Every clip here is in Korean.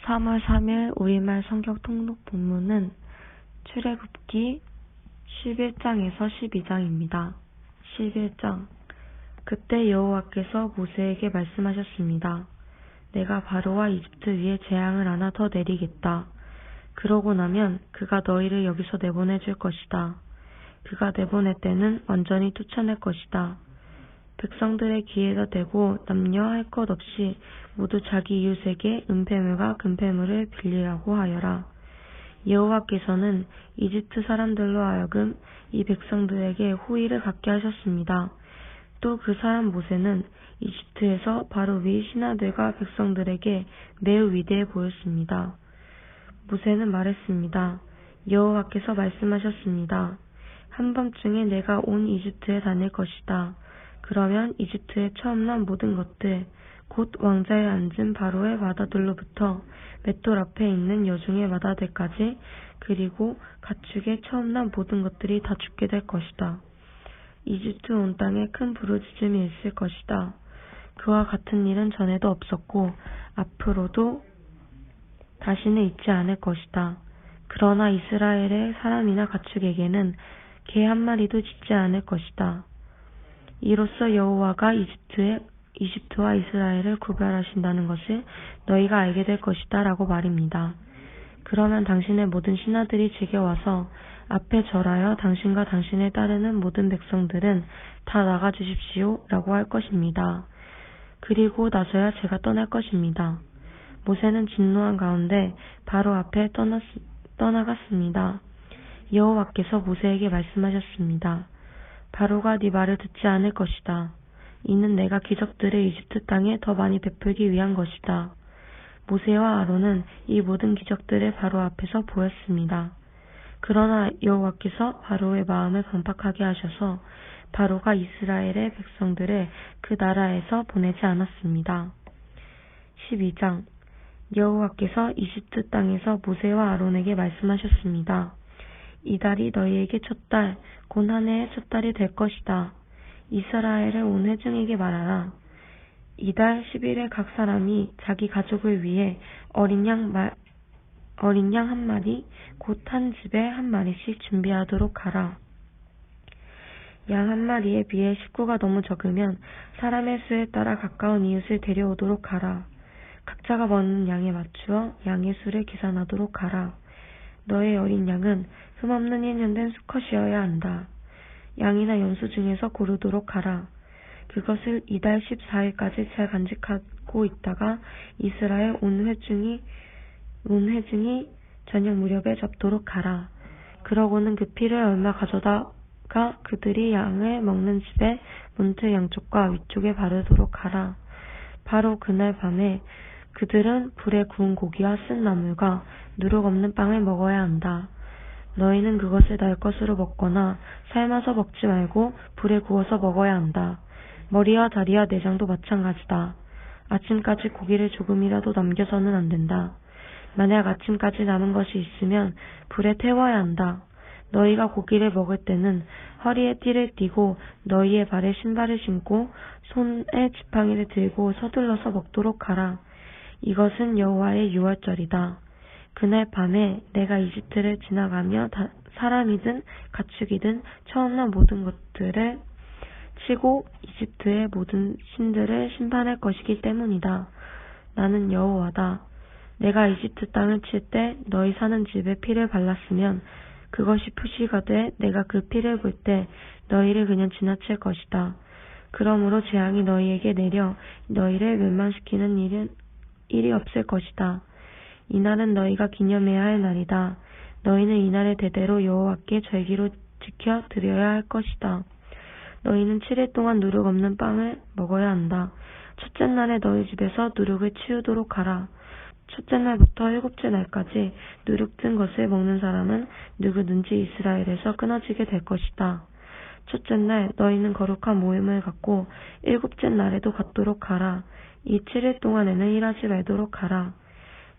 3월 3일 우리말 성경 통독 본문은 출애굽기 11장에서 12장입니다. 11장. 그때 여호와께서 모세에게 말씀하셨습니다. 내가 바로와 이집트 위에 재앙을 하나 더 내리겠다. 그러고 나면 그가 너희를 여기서 내보내줄 것이다. 그가 내보낼 때는 완전히 쫓아낼 것이다. 백성들의 귀에다 대고 남녀 할 것 없이 모두 자기 이웃에게 은폐물과 금폐물을 빌리라고 하여라. 여호와께서는 이집트 사람들로 하여금 이 백성들에게 호의를 갖게 하셨습니다. 또 그 사람 모세는 이집트에서 바로 위 신하들과 백성들에게 매우 위대해 보였습니다. 모세는 말했습니다. 여호와께서 말씀하셨습니다. 한밤중에 내가 온 이집트에 다닐 것이다. 그러면 이집트에 처음 난 모든 것들, 곧 왕자에 앉은 바로의 맏아들로부터 맷돌 앞에 있는 여중의 맏아들까지, 그리고 가축에 처음 난 모든 것들이 다 죽게 될 것이다. 이집트 온 땅에 큰 부르짖음이 있을 것이다. 그와 같은 일은 전에도 없었고 앞으로도 다시는 있지 않을 것이다. 그러나 이스라엘의 사람이나 가축에게는 개 한 마리도 짖지 않을 것이다. 이로써 여호와가 이집트와 이스라엘을 구별하신다는 것을 너희가 알게 될 것이다 라고 말입니다. 그러면 당신의 모든 신하들이 제게 와서 앞에 절하여 당신과 당신을 따르는 모든 백성들은 다 나가주십시오 라고 할 것입니다. 그리고 나서야 제가 떠날 것입니다. 모세는 진노한 가운데 바로 앞에 떠나갔습니다. 여호와께서 모세에게 말씀하셨습니다. 바로가 네 말을 듣지 않을 것이다. 이는 내가 기적들을 이집트 땅에 더 많이 베풀기 위한 것이다. 모세와 아론은 이 모든 기적들을 바로 앞에서 보였습니다. 그러나 여호와께서 바로의 마음을 강팍하게 하셔서 바로가 이스라엘의 백성들을 그 나라에서 보내지 않았습니다. 12장. 여호와께서 이집트 땅에서 모세와 아론에게 말씀하셨습니다. 이 달이 너희에게 첫 달, 곧 한 해의 첫 달이 될 것이다. 이스라엘의 온 회중에게 말하라. 이달 10일에 각 사람이 자기 가족을 위해 어린 양 한 마리, 곧 한 집에 한 마리씩 준비하도록 하라. 양 한 마리에 비해 식구가 너무 적으면 사람의 수에 따라 가까운 이웃을 데려오도록 하라. 각자가 먹는 양에 맞추어 양의 수를 계산하도록 하라. 너의 어린 양은 흠없는 1년 된 수컷이어야 한다. 양이나 염소 중에서 고르도록 하라. 그것을 이달 14일까지 잘 간직하고 있다가 이스라엘 온 회중이 저녁 무렵에 잡도록 하라. 그러고는 그 피를 얼마 가져다가 그들이 양을 먹는 집의 문틀 양쪽과 위쪽에 바르도록 하라. 바로 그날 밤에 그들은 불에 구운 고기와 쓴 나물과 누룩 없는 빵을 먹어야 한다. 너희는 그것을 날 것으로 먹거나 삶아서 먹지 말고 불에 구워서 먹어야 한다. 머리와 다리와 내장도 마찬가지다. 아침까지 고기를 조금이라도 남겨서는 안 된다. 만약 아침까지 남은 것이 있으면 불에 태워야 한다. 너희가 고기를 먹을 때는 허리에 띠를 띠고 너희의 발에 신발을 신고 손에 지팡이를 들고 서둘러서 먹도록 하라. 이것은 여호와의 유월절이다. 그날 밤에 내가 이집트를 지나가며 사람이든 가축이든 처음 난 모든 것들을 치고 이집트의 모든 신들을 심판할 것이기 때문이다. 나는 여호와다. 내가 이집트 땅을 칠 때 너희 사는 집에 피를 발랐으면 그것이 표시가 돼 내가 그 피를 볼 때 너희를 그냥 지나칠 것이다. 그러므로 재앙이 너희에게 내려 너희를 멸망시키는 일이 없을 것이다. 이날은 너희가 기념해야 할 날이다. 너희는 이날을 대대로 여호와께 절기로 지켜 드려야 할 것이다. 너희는 7일 동안 누룩 없는 빵을 먹어야 한다. 첫째 날에 너희 집에서 누룩을 치우도록 하라. 첫째 날부터 7째 날까지 누룩 든 것을 먹는 사람은 누구든지 이스라엘에서 끊어지게 될 것이다. 첫째 날 너희는 거룩한 모임을 갖고 7째 날에도 갖도록 하라. 이 7일 동안에는 일하지 말도록 하라.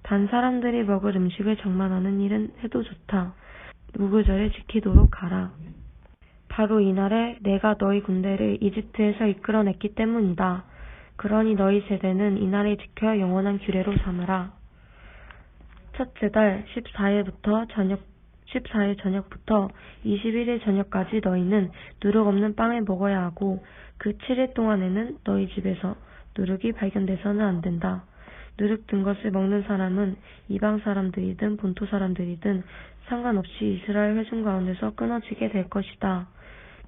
단 사람들이 먹을 음식을 장만하는 일은 해도 좋다. 무교절을 지키도록 하라. 바로 이날에 내가 너희 군대를 이집트에서 이끌어냈기 때문이다. 그러니 너희 세대는 이날을 지켜 영원한 규례로 삼으라. 첫째 달 14일 저녁부터 21일 저녁까지 너희는 누룩 없는 빵을 먹어야 하고 그 7일 동안에는 너희 집에서 누룩이 발견돼서는 안 된다. 누룩 든 것을 먹는 사람은 이방 사람들이든 본토 사람들이든 상관없이 이스라엘 회중 가운데서 끊어지게 될 것이다.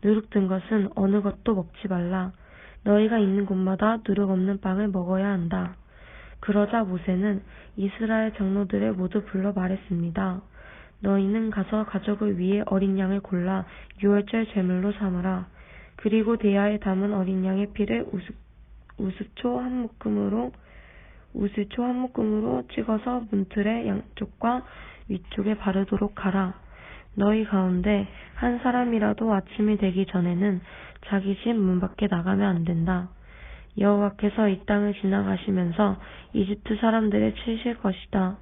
누룩 든 것은 어느 것도 먹지 말라. 너희가 있는 곳마다 누룩 없는 빵을 먹어야 한다. 그러자 모세는 이스라엘 장로들을 모두 불러 말했습니다. 너희는 가서 가족을 위해 어린 양을 골라 유월절 제물로 삼으라. 그리고 대야에 담은 어린 양의 피를 우스초 한 묶음으로 찍어서 문틀의 양쪽과 위쪽에 바르도록 하라. 너희 가운데 한 사람이라도 아침이 되기 전에는 자기 집 문 밖에 나가면 안 된다. 여호와께서 이 땅을 지나가시면서 이집트 사람들을 치실 것이다.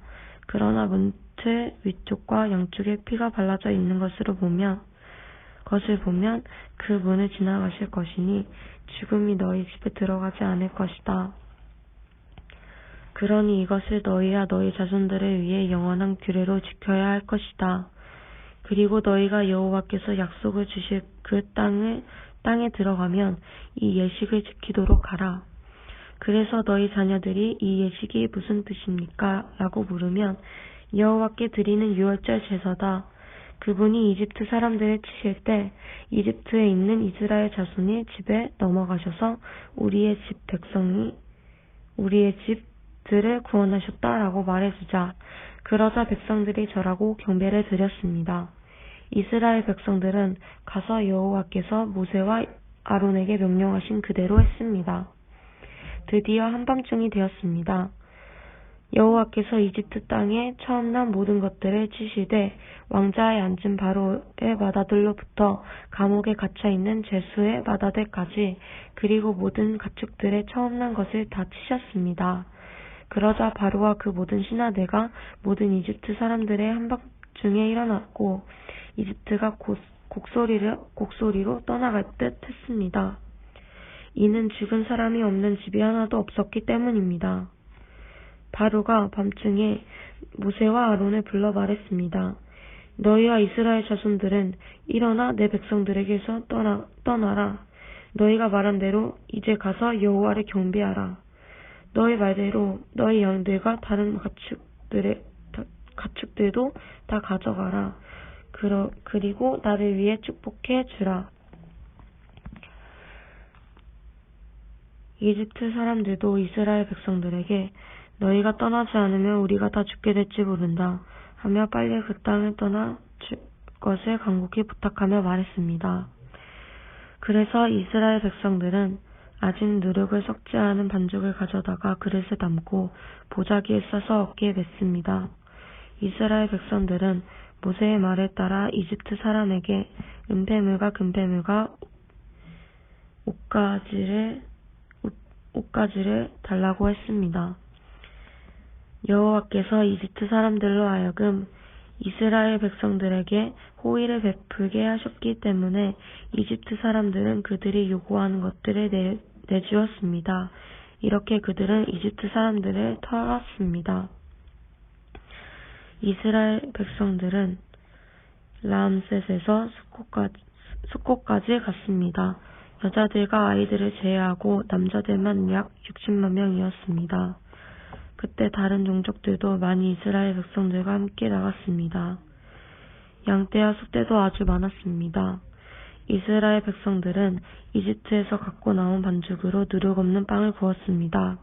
그러나 문틀 위쪽과 양쪽에 피가 발라져 있는 것을 보면 그 문을 지나가실 것이니 죽음이 너희 집에 들어가지 않을 것이다. 그러니 이것을 너희와 너희 자손들을 위해 영원한 규례로 지켜야 할 것이다. 그리고 너희가 여호와께서 약속을 주실 그 땅에 들어가면 이 예식을 지키도록 하라. 그래서 너희 자녀들이 이 예식이 무슨 뜻입니까? 라고 물으면 여호와께 드리는 유월절 제사다. 그분이 이집트 사람들을 치실 때 이집트에 있는 이스라엘 자손이 집에 넘어가셔서 우리의 집들을 구원하셨다라고 말해주자. 그러자 백성들이 절하고 경배를 드렸습니다. 이스라엘 백성들은 가서 여호와께서 모세와 아론에게 명령하신 그대로 했습니다. 드디어 한밤중이 되었습니다. 여호와께서 이집트 땅에 처음 난 모든 것들을 치시되 왕자에 앉은 바로의 맏아들로부터 감옥에 갇혀있는 제수의 맏아들까지 그리고 모든 가축들의 처음 난 것을 다 치셨습니다. 그러자 바로와 그 모든 신하대가 모든 이집트 사람들의 한밤중에 일어났고 이집트가 곡소리로 떠나갈 듯 했습니다. 이는 죽은 사람이 없는 집이 하나도 없었기 때문입니다. 바로가 밤중에 모세와 아론을 불러 말했습니다. 너희와 이스라엘 자손들은 일어나 내 백성들에게서 떠나라. 너희가 말한 대로 이제 가서 여호와를 경배하라. 너희 말대로 너희 양들과 다른 가축들도 다 가져가라. 그리고 나를 위해 축복해 주라. 이집트 사람들도 이스라엘 백성들에게 너희가 떠나지 않으면 우리가 다 죽게 될지 모른다 하며 빨리 그 땅을 떠나 줄 것을 간곡히 부탁하며 말했습니다. 그래서 이스라엘 백성들은 아직 누룩을 섞지 않은 반죽을 가져다가 그릇에 담고 보자기에 싸서 어깨에 맸습니다. 이스라엘 백성들은 모세의 말에 따라 이집트 사람에게 은폐물과 금폐물과 옷가지를 달라고 했습니다. 여호와께서 이집트 사람들로 하여금 이스라엘 백성들에게 호의를 베풀게 하셨기 때문에 이집트 사람들은 그들이 요구하는 것들을 내주었습니다. 이렇게 그들은 이집트 사람들을 털었습니다. 이스라엘 백성들은 라암셋에서 수코까지 갔습니다. 여자들과 아이들을 제외하고 남자들만 약 60만 명이었습니다. 그때 다른 종족들도 많이 이스라엘 백성들과 함께 나갔습니다. 양떼와 소떼도 아주 많았습니다. 이스라엘 백성들은 이집트에서 갖고 나온 반죽으로 누룩 없는 빵을 구웠습니다.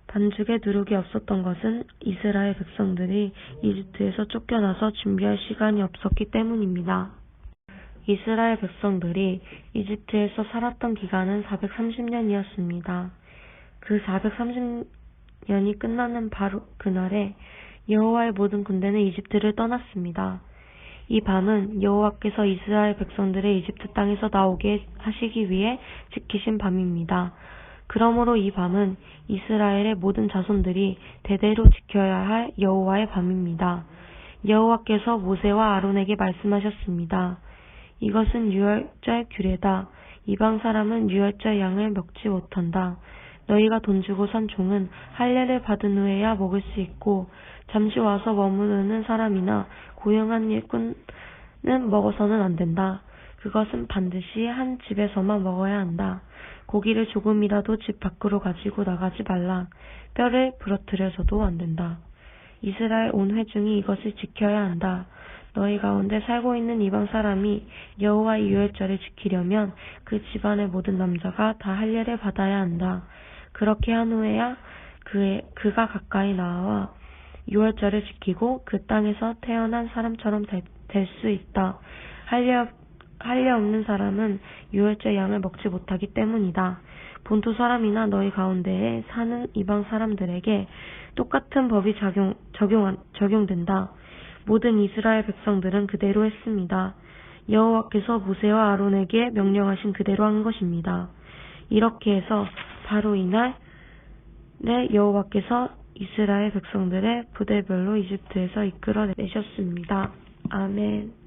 반죽에 누룩이 없었던 것은 이스라엘 백성들이 이집트에서 쫓겨나서 준비할 시간이 없었기 때문입니다. 이스라엘 백성들이 이집트에서 살았던 기간은 430년이었습니다. 그 430년이 끝나는 바로 그날에 여호와의 모든 군대는 이집트를 떠났습니다. 이 밤은 여호와께서 이스라엘 백성들을 이집트 땅에서 나오게 하시기 위해 지키신 밤입니다. 그러므로 이 밤은 이스라엘의 모든 자손들이 대대로 지켜야 할 여호와의 밤입니다. 여호와께서 모세와 아론에게 말씀하셨습니다. 이것은 유월절 규례다. 이방 사람은 유월절 양을 먹지 못한다. 너희가 돈 주고 산 종은 할례를 받은 후에야 먹을 수 있고 잠시 와서 머무르는 사람이나 고용한 일꾼은 먹어서는 안 된다. 그것은 반드시 한 집에서만 먹어야 한다. 고기를 조금이라도 집 밖으로 가지고 나가지 말라. 뼈를 부러뜨려서도 안 된다. 이스라엘 온 회중이 이것을 지켜야 한다. 너희 가운데 살고 있는 이방 사람이 여호와의 유월절을 지키려면 그 집안의 모든 남자가 다 할례를 받아야 한다. 그렇게 한 후에야 그가 가까이 나와 유월절을 지키고 그 땅에서 태어난 사람처럼 될 수 있다. 할례 없는 사람은 유월절 양을 먹지 못하기 때문이다. 본토 사람이나 너희 가운데에 사는 이방 사람들에게 똑같은 법이 적용된다. 모든 이스라엘 백성들은 그대로 했습니다. 여호와께서 모세와 아론에게 명령하신 그대로 한 것입니다. 이렇게 해서 바로 이날 여호와께서 이스라엘 백성들의 부대별로 이집트에서 이끌어내셨습니다. 아멘.